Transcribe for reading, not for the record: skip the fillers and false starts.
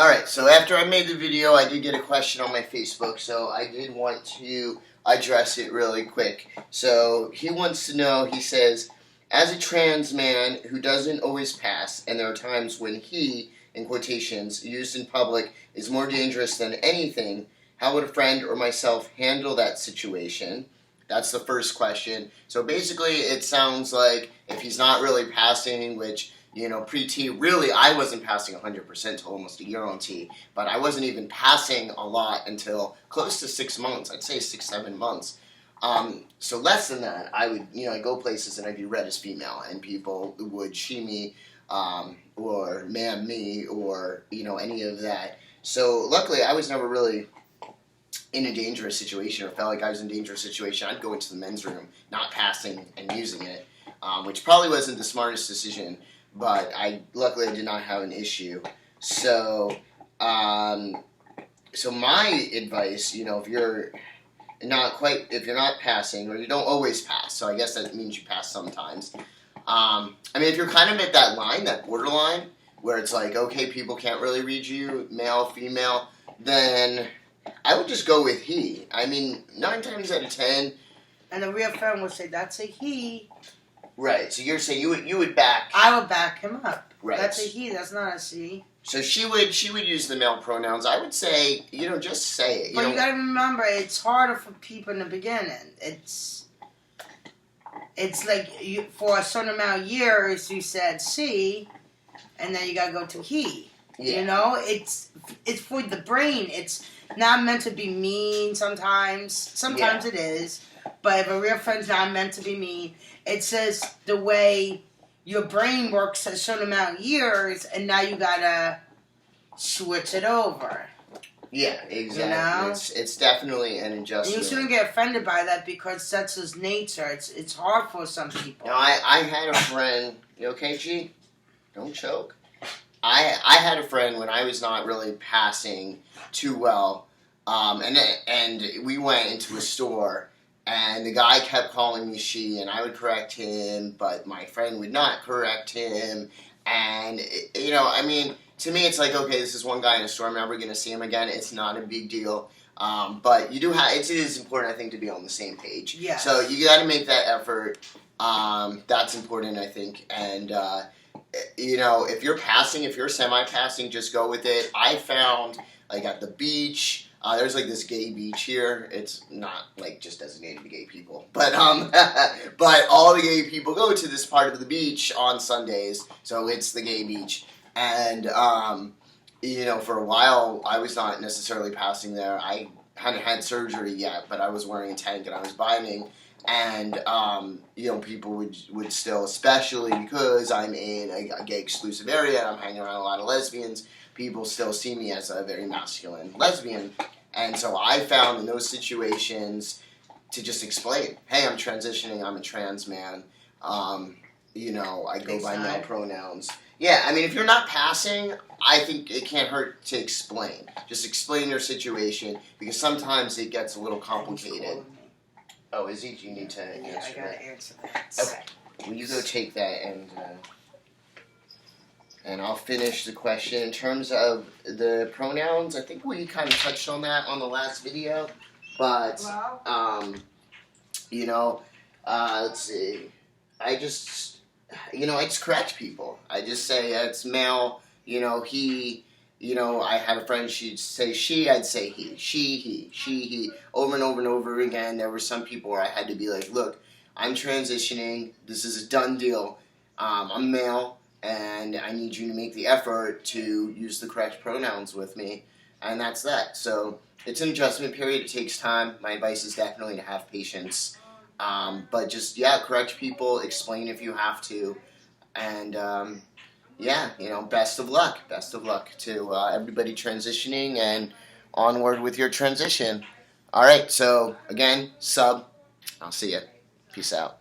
Alright, so after I made the video, I did get a question on my Facebook, so I did want to address it really quick. So he wants to know, he says, as a trans man who doesn't always pass, and there are times when he, in quotations, used in public, is more dangerous than anything, how would a friend or myself handle that situation? That's the first question. So basically, it sounds like if he's not really passing, which, you know, pre-T, really, I wasn't passing 100% till almost a year on T, but I wasn't even passing a lot until close to 6 months. I'd say 6, 7 months. So less than that, I would, I'd go places and I'd be read as female, and people would she me, or ma'am me, or, any of that. So luckily, I was never really in a dangerous situation or felt like I was in a dangerous situation. I'd go into the men's room, not passing and using it, which probably wasn't the smartest decision, but luckily I did not have an issue. So, so my advice, if you're not passing, or you don't always pass, so I guess that means you pass sometimes. If you're kind of at that line, that borderline, where it's like, okay, people can't really read you, male, female, then I would just go with he. 9 times out of 10. And a real friend would say, that's a he. Right, so you're saying you would back. I would back him up. Right. That's a he, that's not a she. So she would use the male pronouns. I would say, just say it. But you gotta remember, it's harder for people in the beginning. It's like, for a certain amount of years, you said she, and then you gotta go to he. Yeah. It's for the brain. It's not meant to be mean sometimes. Sometimes it is. But if a real friend's not meant to be mean, it says the way your brain works a certain amount of years, and now you gotta switch it over. Yeah, exactly. It's definitely an adjustment. And you shouldn't get offended by that because that's his nature. It's hard for some people. I had a friend. You okay, G? Don't choke. I had a friend when I was not really passing too well, and we went into a store, and the guy kept calling me she, and I would correct him, but my friend would not correct him, and, to me it's like, okay, this is one guy in a store, I'm never going to see him again, it's not a big deal, but you do have, it is important, I think, to be on the same page. Yeah. So you got to make that effort, that's important, I think, and, if you're passing, if you're semi-passing, just go with it. I found, at the beach, there's, this gay beach here. It's not, just designated to gay people. But, but all the gay people go to this part of the beach on Sundays, so it's the gay beach. And, for a while, I was not necessarily passing there. I hadn't had surgery yet, but I was wearing a tank and I was binding. And, people would still, especially because I'm in a gay exclusive area and I'm hanging around a lot of lesbians, people still see me as a very masculine lesbian. And so I found in those situations to just explain, hey, I'm transitioning, I'm a trans man, I go by male pronouns. Yeah, if you're not passing, I think it can't hurt to explain. Just explain your situation, because sometimes it gets a little complicated. Oh, is he? You need to answer that. I gotta answer that. Okay. Will you go take that and I'll finish the question. In terms of the pronouns, I think we kind of touched on that on the last video. But, let's see. I just correct people. I just say it's male, he... I had a friend, she'd say she, I'd say he. She, he. Over and over and over again, there were some people where I had to be like, look, I'm transitioning. This is a done deal. I'm male, and I need you to make the effort to use the correct pronouns with me. And that's that. So it's an adjustment period. It takes time. My advice is definitely to have patience. But just, correct people. Explain if you have to. And... best of luck. Best of luck to everybody transitioning and onward with your transition. All right, so again, sub. I'll see you. Peace out.